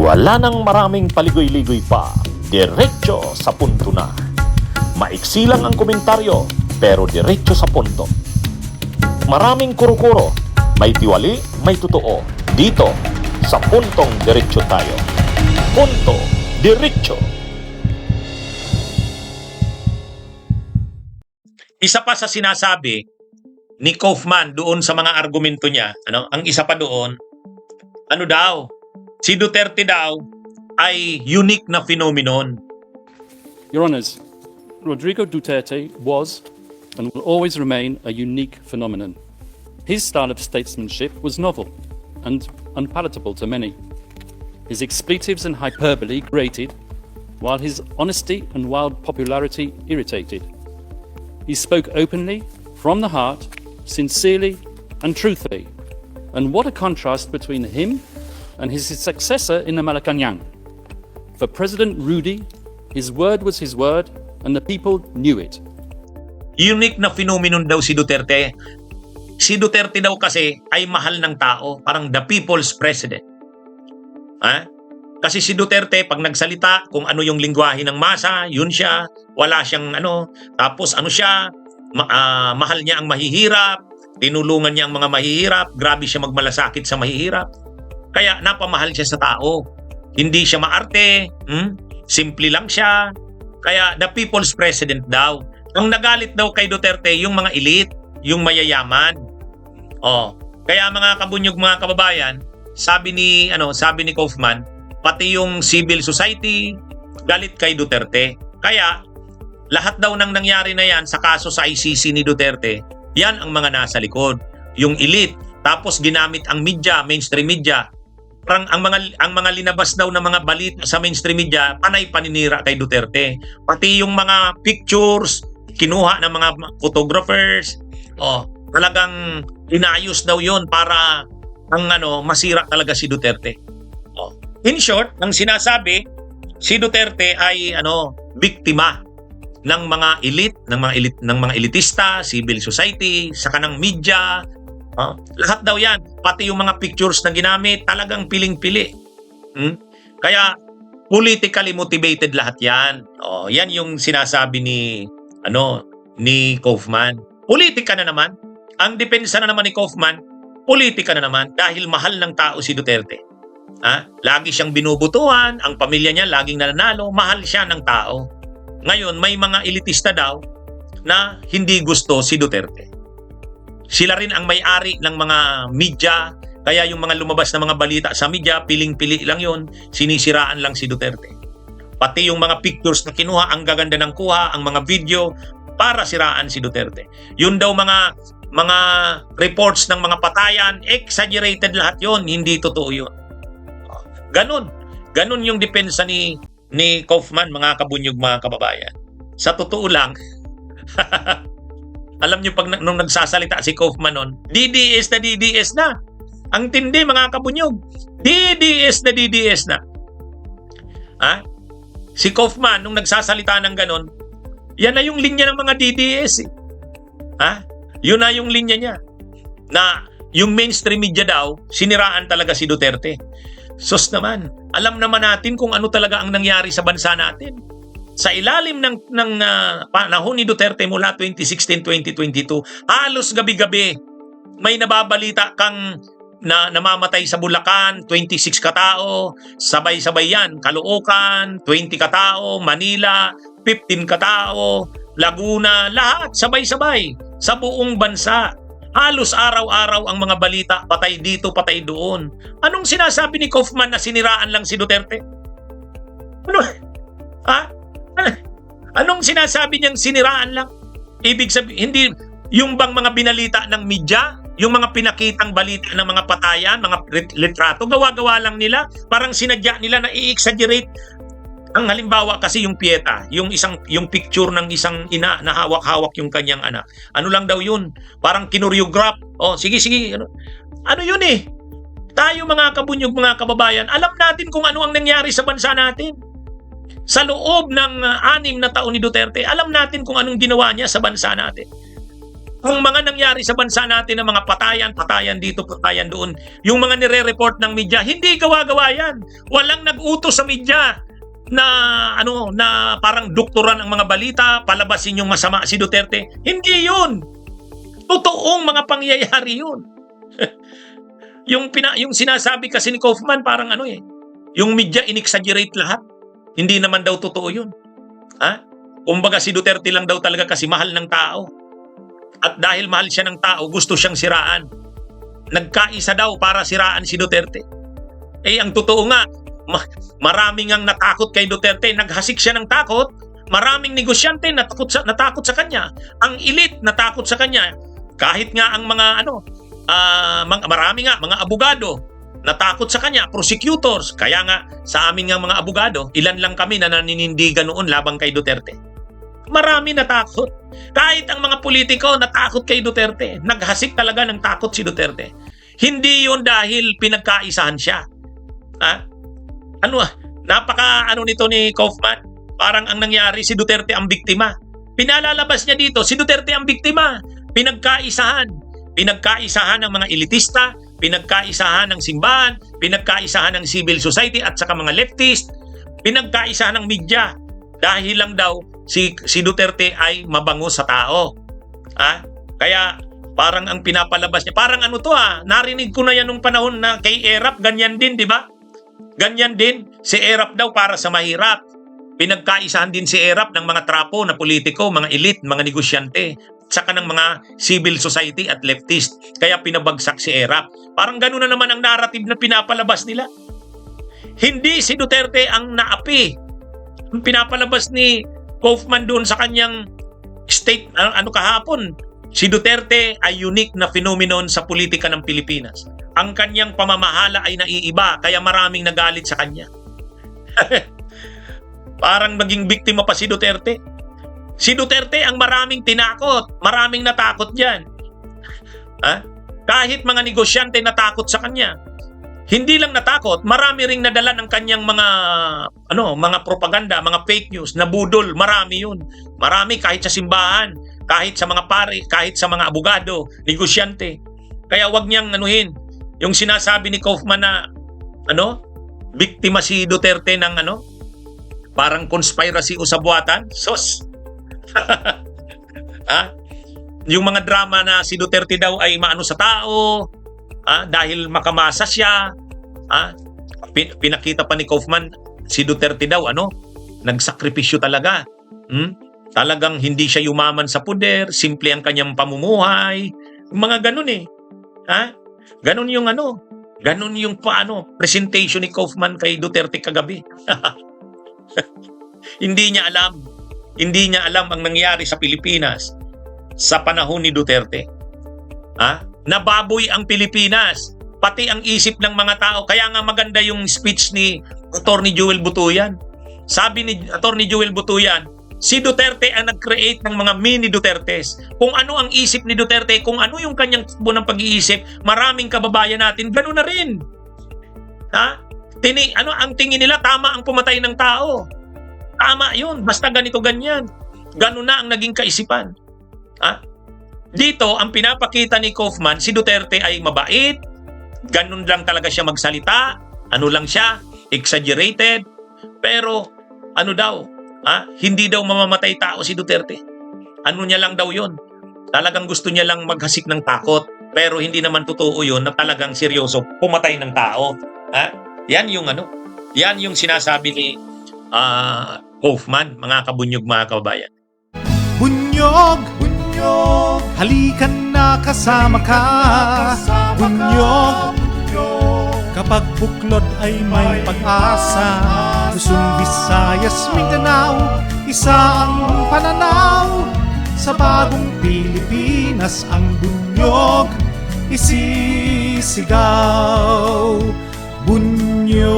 Wala nang maraming paligoy-ligoy pa, diretso sa punto na. Maiksi lang ang komentaryo, pero diretso sa punto. Maraming kuro-kuro, may tiwali, may totoo. Dito, sa puntong diretso tayo. Punto, diretso. Isa pa sa sinasabi ni Kaufman doon sa mga argumento niya, ang isa pa doon, si Duterte daw ay unique na phenomenon. Your Honours, Rodrigo Duterte was and will always remain a unique phenomenon. His style of statesmanship was novel and unpalatable to many. His expletives and hyperbole grated, while his honesty and wild popularity irritated. He spoke openly, from the heart, sincerely and truthfully. And what a contrast between him and his successor in the Malacanang. For President Rudy, his word was his word and the people knew it. Unique na phenomenon daw si Duterte. Si Duterte daw kasi ay mahal ng tao, parang the people's president. Kasi si Duterte, pag nagsalita, kung ano yung lingwahe ng masa, yun siya, wala siyang tapos mahal niya ang mahihirap, tinulungan niya ang mga mahihirap, grabe siya magmalasakit sa mahihirap. Kaya napamahal siya sa tao. Hindi siya maarte, simple lang siya. Kaya the people's president daw. Ang nagalit daw kay Duterte, yung mga elite, yung mayayaman. Kaya mga kabunyog, mga kababayan, sabi ni Kaufman, pati yung civil society galit kay Duterte. Kaya lahat daw ng nangyari na yan sa kaso sa ICC ni Duterte, yan ang mga nasa likod, yung elite. Tapos ginamit ang media, mainstream media. Parang ang mga linabas daw ng mga balita sa mainstream media, panay paninira kay Duterte. Pati yung mga pictures kinuha ng mga photographers, talagang inayos daw yon para masira talaga si Duterte. In short, ang sinasabi, si Duterte ay biktima ng mga elite, ng mga elitista, civil society, sa kanang media. Lahat daw yan, pati yung mga pictures na ginamit, talagang piling-pili. Kaya politically motivated lahat yan. Yan yung sinasabi ni Kaufman. Politika na naman. Ang depensa na naman ni Kaufman, politika na naman dahil mahal ng tao si Duterte. Lagi siyang binubutuhan, ang pamilya niya laging nananalo, mahal siya ng tao. Ngayon, may mga elitista daw na hindi gusto si Duterte. Sila rin ang may-ari ng mga media, kaya yung mga lumabas na mga balita sa media, piling-pili lang yun, sinisiraan lang si Duterte. Pati yung mga pictures na kinuha, ang gaganda ng kuha, ang mga video, para siraan si Duterte. Yun daw mga reports ng mga patayan, exaggerated lahat yun, hindi totoo yun. Ganon yung depensa ni Kaufman, mga kabunyog, mga kababayan. Sa totoo lang, alam niyo nung nagsasalita si Kaufman nun, DDS na. Ang tindi, mga kabunyog. DDS na. Si Kaufman nung nagsasalita ng ganon, yan na yung linya ng mga DDS. Yun na yung linya niya. Na yung mainstream media daw, siniraan talaga si Duterte. Sus naman, alam naman natin kung ano talaga ang nangyari sa bansa natin. Sa ilalim ng panahon ni Duterte mula 2016-2022, halos gabi-gabi may nababalita kang namamatay sa Bulacan, 26 katao, sabay-sabay yan, Caloocan, 20 katao, Manila, 15 katao, Laguna, lahat sabay-sabay sa buong bansa. Halos araw-araw ang mga balita, patay dito, patay doon. Anong sinasabi ni Kaufman na siniraan lang si Duterte? Anong sinasabi niyang siniraan lang? Ibig sabihin, hindi yung bang mga binalita ng media, yung mga pinakitang balita ng mga patayan, mga litrato, gawa-gawa lang nila, parang sinadya nila na i-exaggerate. Ang halimbawa kasi yung Pieta, yung picture ng isang ina na hawak-hawak yung kanyang anak. Ano lang daw yun? Parang kinuryograph. Sige. Ano yun eh? Tayo mga kabunyog, mga kababayan, alam natin kung ano ang nangyari sa bansa natin. Sa loob ng 6 na taon ni Duterte, alam natin kung anong ginawa niya sa bansa natin. Ang mga nangyari sa bansa natin ng mga patayan dito, patayan doon, yung mga nire-report ng media, hindi gawa-gawa yan. Walang nag-utos sa media na na parang doktoran ang mga balita, palabasin yung masama si Duterte. Hindi yun. Totoong mga pangyayari yun. yung sinasabi kasi ni Kaufman parang yung media in-exaggerate lahat. Hindi naman daw totoo yun. Kumbaga si Duterte lang daw talaga kasi mahal ng tao. At dahil mahal siya ng tao, gusto siyang siraan. Nagkaisa daw para siraan si Duterte. Ang totoo nga, maraming ang natakot kay Duterte. Naghasik siya ng takot. Maraming negosyante natakot sa kanya. Ang elite natakot sa kanya. Kahit nga ang mga marami nga mga abogado natakot sa kanya, prosecutors. Kaya nga sa amin nga mga abogado, ilan lang kami na naninindigan noon labang kay Duterte. Marami natakot. Kahit ang mga politiko natakot kay Duterte. Naghasik talaga ng takot si Duterte. Hindi yun dahil pinagkaisahan siya. Napaka nito ni Kaufman. Parang ang nangyari, si Duterte ang biktima. Pinalalabas niya dito, si Duterte ang biktima. Pinagkaisahan. Pinagkaisahan ng mga elitista, pinagkaisahan ng simbahan, pinagkaisahan ng civil society at saka mga leftist, pinagkaisahan ng media. Dahil lang daw si Duterte ay mabango sa tao. Kaya parang ang pinapalabas niya, parang narinig ko na yan nung panahon na kay Erap, ganyan din, di ba? Ganyan din, si Erap daw para sa mahirap. Pinagkaisahan din si Erap ng mga trapo na politiko, mga elite, mga negosyante, saka ng mga civil society at leftist. Kaya pinabagsak si Erap. Parang gano'n na naman ang narrative na pinapalabas nila. Hindi si Duterte ang naapi. Ang pinapalabas ni Kaufman doon sa kanyang state, kahapon, si Duterte ay unique na phenomenon sa politika ng Pilipinas. Ang kanyang pamamahala ay naiiba, kaya maraming nagalit sa kanya. Parang maging biktima pa si Duterte. Si Duterte ang maraming tinakot, maraming natakot dyan. Kahit mga negosyante natakot sa kanya. Hindi lang natakot, marami ring nadala ng kanyang mga propaganda, mga fake news, nabudol, marami yun. Marami kahit sa simbahan, kahit sa mga pare, kahit sa mga abogado, negosyante. Kaya wag niyang yung sinasabi ni Kaufman na biktima si Duterte ng parang conspiracy o sabuatan. Sos. Yung mga drama na si Duterte daw ay maano sa tao, dahil makamasa siya. Pinakita pa ni Kaufman, si Duterte daw nagsakripisyo talaga. Talagang hindi siya yumaman sa poder, simple ang kanyang pamumuhay. Mga ganun Ganun yung ganun yung presentation ni Kaufman kay Duterte kagabi. Hindi niya alam ang nangyari sa Pilipinas sa panahon ni Duterte. Nababoy ang Pilipinas, pati ang isip ng mga tao. Kaya nga maganda yung speech ni Atty. Joel Butuyan. Sabi ni Atty. Joel Butuyan, si Duterte ang nag-create ng mga mini Dutertes. Kung ano ang isip ni Duterte, kung ano yung kanyang takbo ng pag-iisip, maraming kababayan natin gano'n na rin. Ang tingin nila, tama ang pumatay ng tao. Tama yun, basta ganito ganyan. Gano'n na ang naging kaisipan. Dito, ang pinapakita ni Kaufman, si Duterte ay mabait, ganun lang talaga siya magsalita, lang siya, exaggerated, pero hindi daw mamamatay tao si Duterte. Niya lang daw yun. Talagang gusto niya lang maghasik ng takot, pero hindi naman totoo yun na talagang seryoso pumatay ng tao. Yan yung sinasabi ni Kaufman, mga kabunyog, mga kababayan. Bunyog, halikan na kasama ka. Bunyog, kapag buklod ay may pag-asa. Luzon, Visayas, Mindanao, isa ang pananaw. Sa bagong Pilipinas ang bunyog isisigaw. Bunyog,